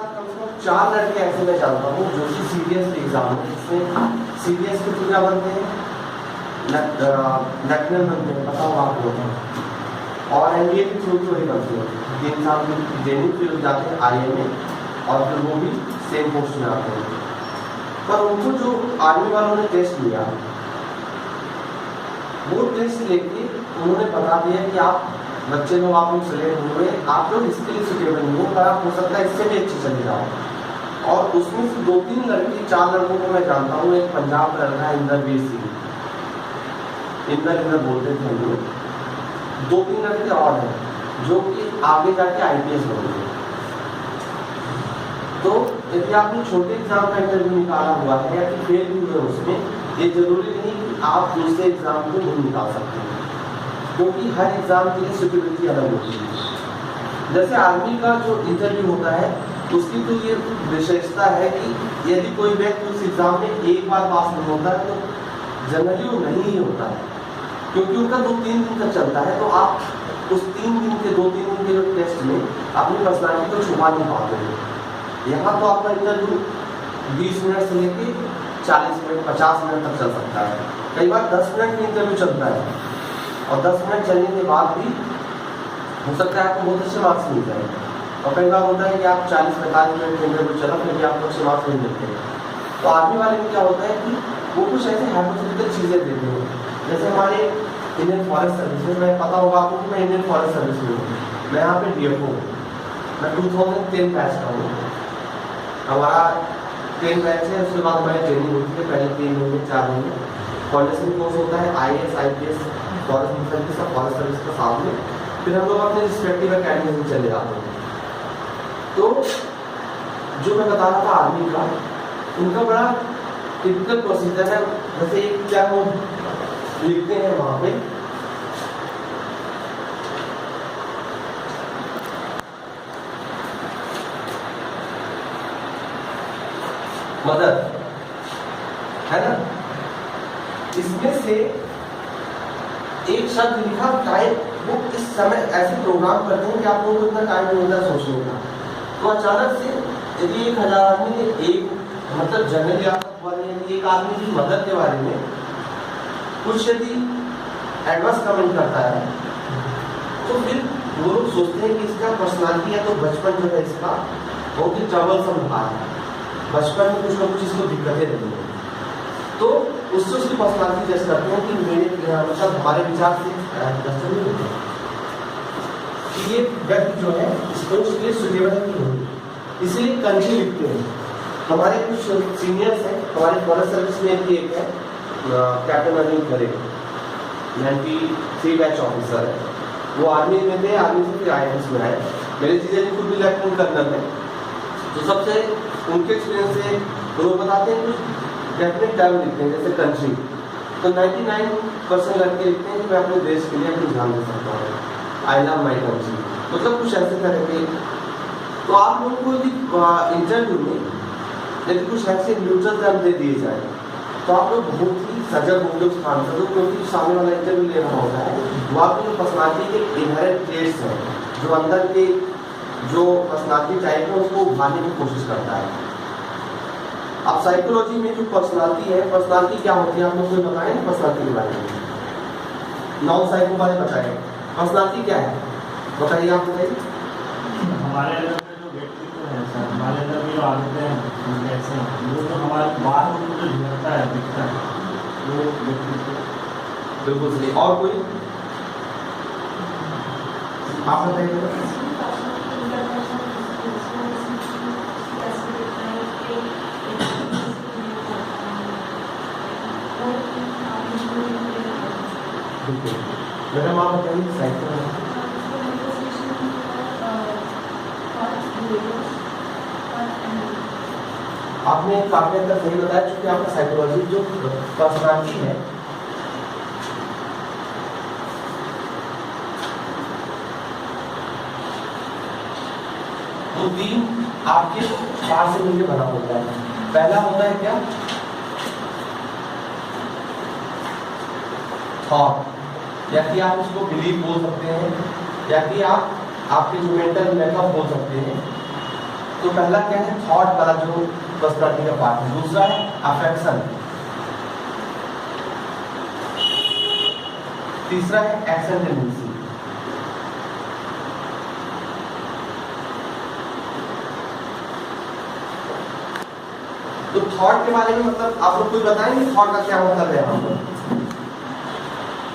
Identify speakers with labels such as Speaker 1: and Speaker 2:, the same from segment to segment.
Speaker 1: साथ कम से कम 4 लड़के ऐसे मैं जानता हूँ जो कि सीडीएस एग्जाम है, इसमें सीडीएस के थ्रू क्या बनते हैं, लेफ्टिनेंट बनते हैं, पता होगा आपको, और एनडीए के थ्रू तो ही बनते हैं, 3 साल की ट्रेनिंग, फिर जाते हैं आईए में और फिर वो भी सेम पोस्ट में आते हैं। पर उनको जो आर्मी वालों ने टेस्ट लिया, वो टेस्ट लेके उन्होंने बता दिया कि आप बच्चे लोग, आप लोग सिलेक्ट हुए, आप लोग इसके लिए सुटेबल नहीं हो, पर आप हो सकता है इससे भी अच्छी चले जाओ। और उसमें से 2-3 लड़के, 4 लड़कों को मैं जानता हूँ। एक पंजाब का लड़का है इंदरवीर सिंह, इंदर बोलते थे हम लोग। 2-3 लड़के और हैं जो कि आगे जाके आईपीएस बनते। तो यदि आपने छोटे एग्जाम का इंटरव्यू निकाला हुआ है या कि फेल भी हुए उसमें, ये जरूरी नहीं कि आप दूसरे एग्जाम को नहीं निकाल सकते हैं, क्योंकि हर एग्जाम के लिए सुटेबिलिटी अलग होती है। जैसे आर्मी का जो इंटरव्यू होता है, उसकी तो ये विशेषता है कि यदि कोई व्यक्ति उस एग्जाम में एक बार पास नहीं होता है तो जनरली वो नहीं ही होता है, क्योंकि उनका 2-3 दिन तक चलता है। तो आप उस 3 दिन के 2-3 दिन के जो टेस्ट में अपनी पर्सनालिटी को छुपा नहीं पाते हैं। यहाँ तो आपका इंटरव्यू 20 मिनट से लेके 40 मिनट 50 मिनट तक चल सकता है। कई बार 10 मिनट में इंटरव्यू चलता है, और 10 मिनट चलने के बाद भी हो सकता है आपको बहुत अच्छे मार्क्स मिल जाए। और कई बार होता है कि आप 40-45 मिनट में इंटरव्यू चला, फिर भी आपको अच्छे मार्क्स नहीं मिलते हैं। तो आर्मी वाले में क्या होता है कि वो कुछ ऐसे हाइपोथेटिकल चीज़ें देते हैं, जैसे हमारे इंडियन फॉरेस्ट सर्विस में, मैं पता होगा आपको कि मैं इंडियन फॉरेस्ट सर्विस में हूँ, मैं यहाँ पे डीएफओ, मैं 2010 बैच का हूँ। हमारा 10 बैच है, उसके बाद हमारी ट्रेनिंग होती है, पहले 3 महीने 4 महीने फाउंडेशन कोर्स होता है, आईएएस आईपीएस फॉरेस्ट सर्विस का, फॉरेस्ट सर्विस का साथ में, फिर हम लोग अपने रिस्पेक्टिव अकेडमी में चले जाते हैं। तो जो मैं बता रहा था आर्मी का, उनका बड़ा टिपिकल प्रोसीजर है। जैसे क्या वो लिखते हैं वहाँ पे, मदद है ना, इसमें से एक शब्द लिखा टाइम। वो इस समय ऐसे प्रोग्राम करते हैं कि आप लोगों को इतना टाइम नहीं होता सोचने का। तो अचानक से यदि 1000 आदमी ने एक, मतलब जनरली आपको एक आदमी की मदद के बारे में कुछ यदि एडवांस कमेंट करता है, तो फिर वो लोग सोचते हैं कि इसका पर्सनालिटी है, तो बचपन जो है इसका बहुत ही ट्रबलसम रहा है, बचपन में कुछ ना कुछ इसको दिक्कतें रही हैं। तो उससे उसकी पर्सनालिटी जज करते हैं कि मेरे मतलब हमारे विचार से कि ये व्यक्ति जो है इसको उसके लिए सुटेबल नहीं होगी, इसलिए कंट्री लिखते हैं। हमारे कुछ सीनियर्स हैं, हमारे फॉरेस्ट सर्विस में एक है कैप्टन अनिल खरे, 93 बैच ऑफिसर है, वो आर्मी में थे, आर्मी से फिर आईएएस में आए। मेरे जीजा जी खुद भी लेफ्टिनेंट कर्नल है। तो सबसे उनके एक्सपीरियंस से वो लोग बताते हैं कुछ डेफिनेट टर्म लिखते हैं, जैसे कंट्री। तो 99% लड़के लिखते हैं कि मैं अपने देश के लिए कुछ ध्यान दे सकता हूँ, आई लव माई कंट्री, मतलब कुछ ऐसे तरह के। तो आप लोगों को यदि इंटरव्यू में यदि कुछ ऐसे न्यूट्रल टर्म दे दिए जाए, तो आप लोग बहुत ही सजग होंगे उस आंसर को, क्योंकि सामने वाला इंटरव्यू ले रहा होता है, वो आपकी जो पर्सनालिटी के इनहेरेंट ट्रेट्स हैं, जो अंदर के जो पर्सनालिटी टाइप है, उसको उभारने की कोशिश करता है। अब साइकोलॉजी में जो पर्सनालिटी है, पर्सनालिटी क्या होती है आप लोग को बताएं ना पर्सनालिटी के बारे में, नॉन साइको वाले बताएं पर्सनालिटी क्या है, बताइए आप बताइए।
Speaker 2: हमारे अंदर जो व्यक्तित्व है सर, हमारे अंदर जो आदतें हैं वो कैसे हैं, वो जो हमारे बाहर में जो झलकता है, दिखता है, वो व्यक्तित्व।
Speaker 1: बिल्कुल सही। और कोई आप बताइए। मैडम आप बताइए साइकोलॉजी। आपने काफी हद तक सही बताया, क्योंकि आपका साइकोलॉजी जो पर्सनालिटी है वो 3 आपके पास से मिलकर बना होता है। पहला होता है क्या, थॉट, या कि आप उसको बिलीव बोल सकते हैं, या कि आप आपके जो मेंटल मेकअप बोल सकते हैं। तो पहला क्या है, थॉट वाला जो पर्सनालिटी का पार्ट है। दूसरा है अफेक्शन, तीसरा है एक्शन टेंडेंसी। तो थॉट के बारे में मतलब आप लोग कोई बताएंगे थॉट का क्या मतलब है यहाँ पर,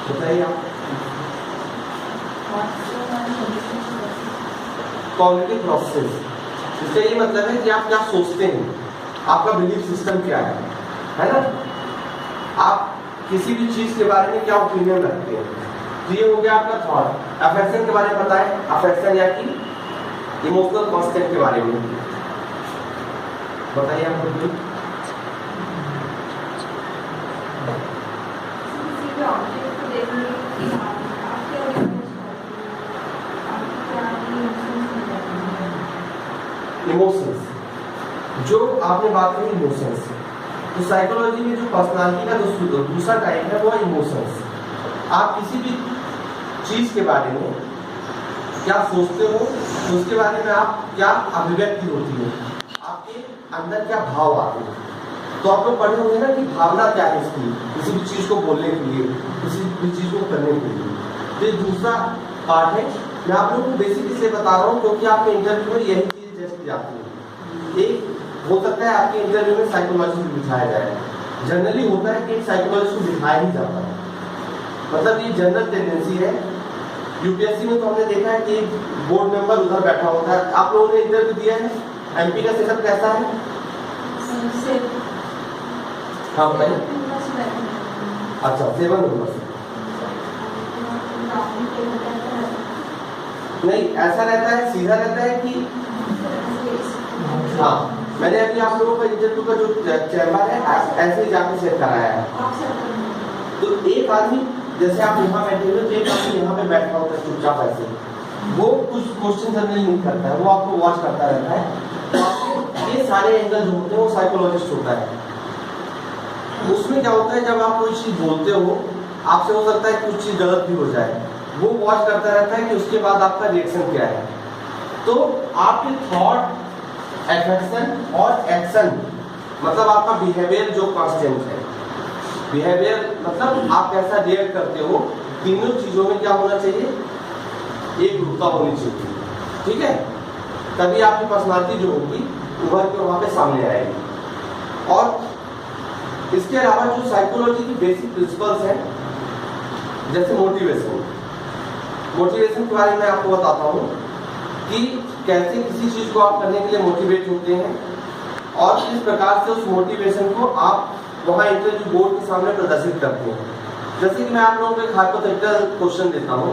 Speaker 1: बताइए आप। कॉग्निटिव प्रोसेस, इसका ये मतलब है कि आप क्या सोचते हैं, आपका बिलीफ सिस्टम क्या है ना। आप किसी भी चीज के बारे में क्या ओपिनियन रखते हैं, तो ये हो गया आपका थॉट। अफेक्शन के बारे में बताएं, अफेक्शन या कि इमोशनल कांस्टेंट के बारे में बताइए आप लोग। इमोशंस, जो आपने बात करी इमोशंस, तो साइकोलॉजी में जो पर्सनालिटी का जो दूसरा टाइप है वो है इमोशंस। आप किसी भी चीज के बारे में क्या सोचते हो, तो उसके बारे में आप क्या अभिव्यक्ति होती है, आपके अंदर क्या भाव आते हैं। तो आप लोग पढ़े होंगे ना कि भावना क्या है इसकी, किसी भी चीज को बोलने के लिए, किसी भी चीज को करने के लिए। तो ये दूसरा पार्ट है। मैं आप लोगों को बेसिक इसलिए बता रहा हूँ क्योंकि आपके इंटरव्यू में यही चीज टेस्ट की जाती है। एक हो सकता है आपके इंटरव्यू में साइकोलॉजी को बिठाया जाए, जनरली होता है कि एक साइकोलॉजी को बिठाया ही जाता है, मतलब ये जनरल टेंडेंसी है। यूपीएससी में तो हमने देखा है कि बोर्ड मेंबर उधर बैठा होता है। आप लोगों ने इंटरव्यू दिया है, एमपी का सेटअप कैसा है? हाँ बताइए। अच्छा 7 नंबर से नहीं, ऐसा रहता है, सीधा रहता है कि हाँ, मैंने अभी आप लोगों का इंटरव्यू का जो चैम्बर है ऐसे ही जाके सेट कराया है। तो एक आदमी जैसे आप यहाँ बैठे हुए, तो एक आदमी यहाँ पे बैठा होता है चुपचाप ऐसे, वो कुछ क्वेश्चन जनरली नहीं करता है, वो आपको वॉच करता रहता है। तो आपके ये सारे एंगल जो होते हैं वो साइकोलॉजिस्ट होता है। उसमें क्या होता है, जब आप कोई चीज बोलते हो, आपसे हो सकता है कुछ चीज गलत भी हो जाए, वो वॉच करता रहता है कि उसके बाद आपका रिएक्शन क्या है। तो आपके थॉट, एफेक्शन और एक्शन, मतलब आपका बिहेवियर जो कांस्टेंट है, बिहेवियर मतलब आप कैसा रिएक्ट करते हो, तीनों चीजों में क्या होना चाहिए, एक रूपता होनी चाहिए। ठीक है, तभी आपकी पर्सनालिटी जो होगी उभर के वहां पे सामने आएगी। और इसके अलावा जो साइकोलॉजी की बेसिक प्रिंसिपल्स हैं, जैसे मोटिवेशन, मोटिवेशन के बारे में आपको बताता हूँ कि कैसे किसी चीज को आप करने के लिए मोटिवेट होते हैं और किस प्रकार से उस मोटिवेशन को आप वहाँ इंटरव्यू बोर्ड के सामने प्रदर्शित करते हैं। जैसे कि मैं आप लोगों को एक हाइपोथेटिकल क्वेश्चन देता हूँ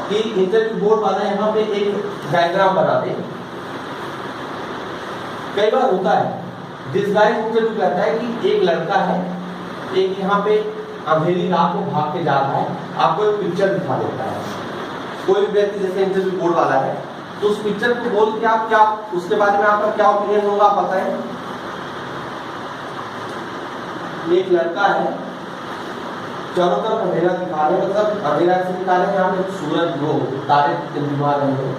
Speaker 1: कि इंटरव्यू बोर्ड वाला यहाँ पे एक डायग्राम बना दे। कई बार होता है डिस्गाइज इंटरव्यू कहता है कि एक लड़का है, एक यहाँ पे अंधेरी रात को भाग के जा रहा है, आपको एक पिक्चर दिखा देता है। कोई भी व्यक्ति जैसे इंटरव्यू बोर्ड वाला है, तो उस पिक्चर को बोल के आप क्या, उसके बारे में आपका क्या ओपिनियन होगा आप बताएं। एक लड़का है, चारों तरफ अंधेरा दिखा रहे, मतलब अंधेरा से दिखा रहे हैं, यहाँ पे सूरज वो तारे दिखा रहे हैं,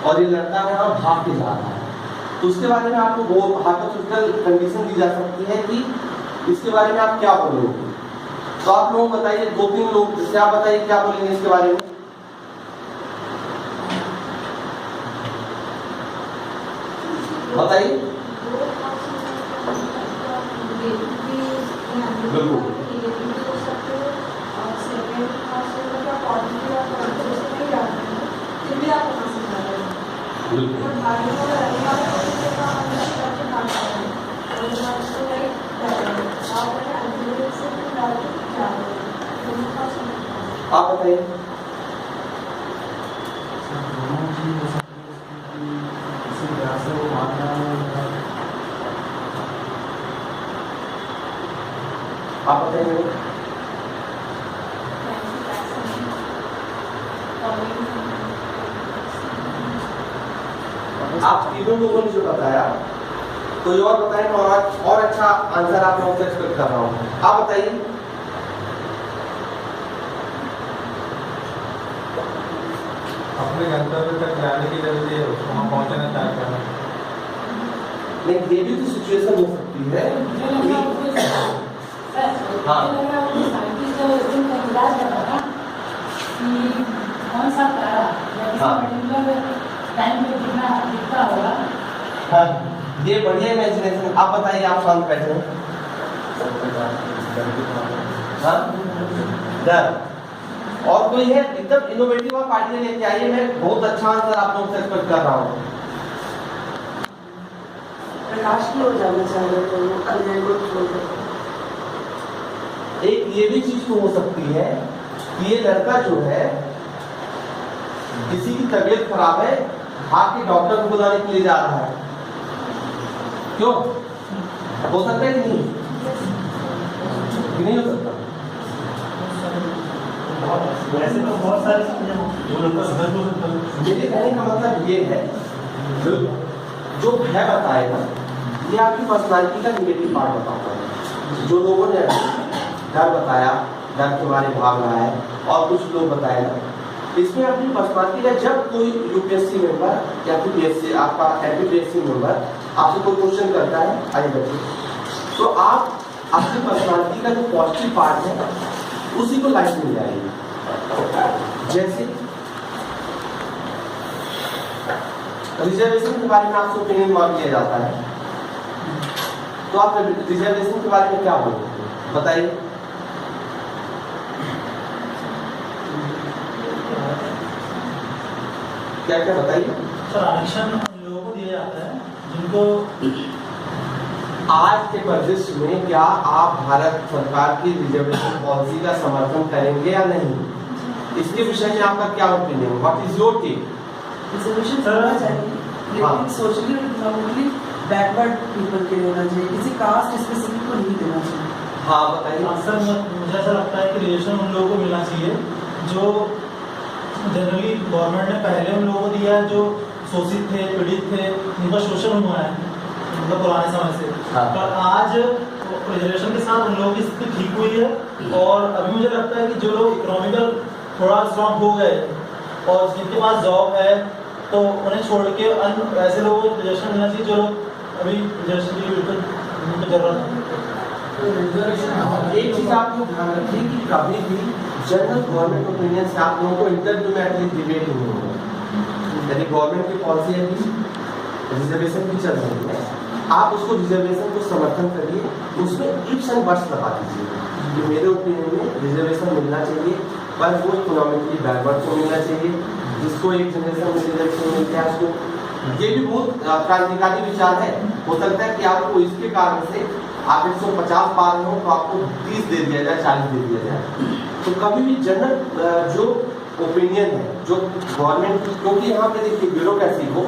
Speaker 1: और ये लड़का है और भाग के जा रहा है। तो उसके बारे में आपको वो हाइपोथेटिकल कंडीशन दी जा सकती है कि इसके बारे में आप क्या बोलोगे। तो आप लोग बताइए, 2-3 लोग, जैसे आप बताइए क्या बोलेंगे इसके बारे में। बताइए। बिल्कुल आप बताइए। आप बताइए। आप तीनों लोगों ने जो बताया, कोई और बताए और अच्छा आंसर आप लोगों से एक्सपेक्ट कर रहा हूँ। आप बताइए।
Speaker 3: अपने गंतव्य तक जाने के लिए उसको वहाँ पहुँचना चाहते हैं।
Speaker 1: नहीं, ये भी तो सिचुएशन हो सकती है हाँ।
Speaker 3: कौन सा तारा
Speaker 1: हाँ।
Speaker 3: टाइम पे कितना दिखता होगा।
Speaker 1: हाँ, ये बढ़िया इमेजिनेशन। आप बताइए, आप शांत बैठे हैं। हाँ, डर। और कोई है एकदम इनोवेटिव आप आइडिया लेके आइए। मैं बहुत अच्छा आंसर आप लोगों से एक्सपेक्ट कर रहा हूँ।
Speaker 4: प्रकाश की हो जाना चाहिए तो वो अंधेरे को छोड़ देते।
Speaker 1: एक ये भी चीज तो हो सकती है कि ये लड़का जो है, किसी की तबीयत खराब है, हाथ के डॉक्टर को बुलाने के लिए जा रहा है। क्यों? हो सकता है कि नहीं? कि नहीं हो सकता?
Speaker 2: वैसे तो बहुत सारी चीजें
Speaker 1: मेरे कहने का मतलब ये है, जो है बताएगा, ये आपकी पर्सनालिटी का निगेटिव पार्ट बताता है। जो लोगों ने डर बताया, डर के बारे में भाग रहा है, और कुछ लोग बताएगा, इसमें अपनी पर्सनालिटी का। जब कोई यूपीएससी मेंबर या फिर बीएससी, आपका एमपीपीएससी मेंबर आपसे कोई क्वेश्चन करता है, आइए बच्चे, तो आप अपनी पर्सनालिटी का जो पॉजिटिव पार्ट है उसी को लाइफ मिल जाएगी। जैसे रिजर्वेशन के बारे में आपसे ओपिनियन मांग लिया जाता है, तो आप रिजर्वेशन के बारे में क्या बोलोगे? बताइए। क्या क्या बताइए।
Speaker 5: सर, आरक्षण उन लोगों को दिया जाता है जिनको
Speaker 1: आज के परिदृश्य में क्या आप भारत सरकार की रिजर्वेशन पॉलिसी का समर्थन करेंगे या नहीं? इसके विषय में आपका क्या opinion? What is your take?
Speaker 4: Reservation करना चाहिए, लेकिन सोशली और इकोनॉमिकली बैकवर्ड पीपल के लिए होना चाहिए, किसी कास्ट स्पेसिफिक को नहीं देना चाहिए।
Speaker 1: हाँ बताइए।
Speaker 5: सर, मुझे ऐसा लगता है कि रिजर्वेशन उन लोगों को मिलना चाहिए जो जनरली गवर्नमेंट ने पहले उन लोगों को दिया है, जो शोषित थे, पीड़ित थे, उनका शोषण हुआ है मतलब पुराने समय से।
Speaker 1: हाँ।
Speaker 5: पर आज रिजर्वेशन के साथ उन लोगों की स्थिति ठीक हुई है, और अभी मुझे लगता है कि जो लोग इकोनॉमिकल थोड़ा स्ट्रॉन्ग हो गए और जिनके पास जॉब है, तो उन्हें छोड़ के ऐसे लोगों को रिजर्वेशन मिलना चाहिए जो लोग अभी रिजर्वेशन की बिल्कुल उनको जरूरत है।
Speaker 1: एक चीज आप लोग ध्यान रखिए कि कभी भी जनरल गवर्नमेंट ओपिनियन से आप लोगों को इंटरव्यू में एटलीस्ट डिबेट नहीं होगा। यदि गवर्नमेंट की पॉलिसी है कि रिजर्वेशन की चल रही है, आप उसको रिजर्वेशन को समर्थन करिए, उसमें इफ्स एंड बट्स लगा दीजिए कि मेरे ओपिनियन में रिजर्वेशन मिलना चाहिए, पर वो इकोनॉमिकली बैकवर्ड को मिलना चाहिए, जिसको एक जनरेशन में रिजर्वेशन मिलता है उसको। ये भी बहुत क्रांतिकारी विचार है। हो सकता है कि आपको इसके कारण से आप 150 पा रहे हो तो आपको 30 दे दिया जाए, 40 दे दिया जाए। तो कभी भी जनरल जो ओपिनियन है, जो गवर्नमेंट, क्योंकि यहाँ पे देखिए ब्यूरोक्रेसी को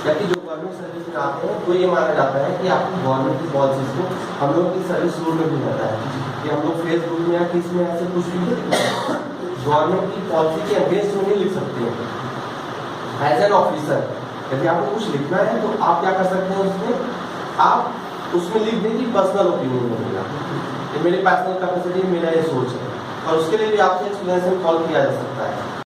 Speaker 1: या कि जो गवर्नमेंट सर्विस में आते हैं, तो ये माना जाता है कि आपकी गवर्नमेंट की पॉलिसीज को हम लोग की सर्विस रूल में भी रहता है कि हम लोग फेसबुक में या किसी में ऐसे कुछ भी गवर्नमेंट की पॉलिसी के अगेंस्ट में नहीं लिख सकते हैं। एज एन ऑफिसर यदि आपको कुछ लिखना है तो आप क्या कर सकते हैं, उसमें आप उसमें लिख दें कि पर्सनल ओपिनियन मिलेगा, ये मेरी पर्सनल कैपेसिटी, मेरा ये सोच है, और उसके लिए भी आपसे एक्सप्लेनेशन कॉल किया जा सकता है।